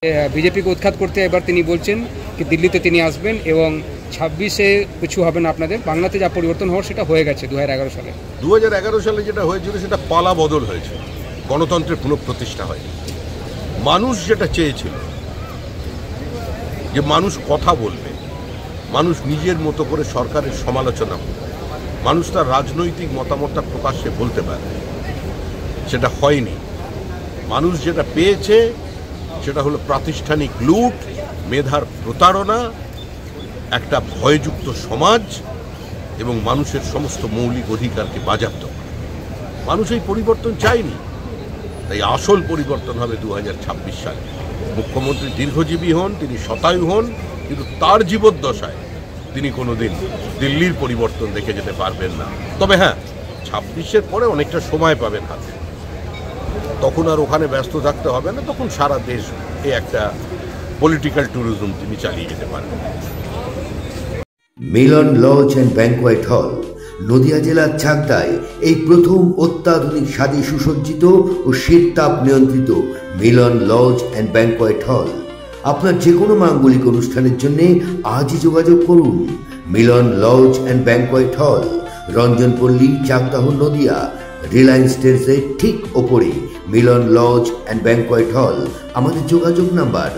বিজেপিকে উৎখাত করতে এবার তিনি বলছেন কি দিল্লিতে তিনি আসবেন এবং 26-এ কিছু হবে না আপনাদের, বাংলাতে যা পরিবর্তন হওয়ার সেটা হয়ে গেছে 2011 সালে। 2011 সালে যেটা হয়েছিল সেটা পালা বদল হয়েছে, গণতন্ত্রের পুনঃপ্রতিষ্ঠা হয়। মানুষ যেটা চেয়েছিল যে মানুষ কথা বলবে, মানুষ নিজের মতো করে সরকারের সমালোচনা করবে, মানুষ তার রাজনৈতিক মতামতটা প্রকাশ্যে বলতে পারবে, সেটা হয়নি। মানুষ যেটা পেয়েছে সেটা হলো প্রাতিষ্ঠানিক লুট, মেধার প্রতারণা, একটা ভয়যুক্ত সমাজ এবং মানুষের সমস্ত মৌলিক অধিকারকে বাজেয়াপ্ত করা। মানুষ এই পরিবর্তন চায়নি, তাই আসল পরিবর্তন হবে 2026 সালে। মুখ্যমন্ত্রী দীর্ঘজীবী হন, তিনি শতায়ু হন, কিন্তু তার জীবদ্দশায় তিনি কোনোদিন দিল্লির পরিবর্তন দেখে যেতে পারবেন না। তবে হ্যাঁ, 26-এর পরে অনেকটা সময় পাবেন হাতে, তখন আর ওখানে ব্যস্ত থাকতে হবে না, তখন সারা দেশ একটা পলিটিক্যাল ট্যুরিজম তিনি চালিয়ে যেতে পারবেন। মিলন লজ অ্যান্ড ব্যাংকোয়েট হল, নদিয়া জেলার চাকদায় এই প্রথম অত্যাধুনিক স্বাদে সুসজ্জিত ও শীততাপ নিয়ন্ত্রিত মিলন লজ অ্যান্ড ব্যাংকোয়েট হল। আপনার যে কোনো মাঙ্গলিক অনুষ্ঠানের জন্য আজই যোগাযোগ করুন। মিলন লজ অ্যান্ড ব্যাংকোয়েট হল, রঞ্জনপল্লী, চাকদাহ, নদিয়া। রিলায়েন্স ট্রেন্ডসের ঠিক ওপরে মিলন লজ অ্যান্ড ব্যাংকোয়েট হল। আমাদের যোগাযোগ number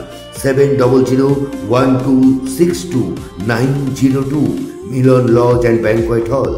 7001262902। Milan lodge and banquet হল।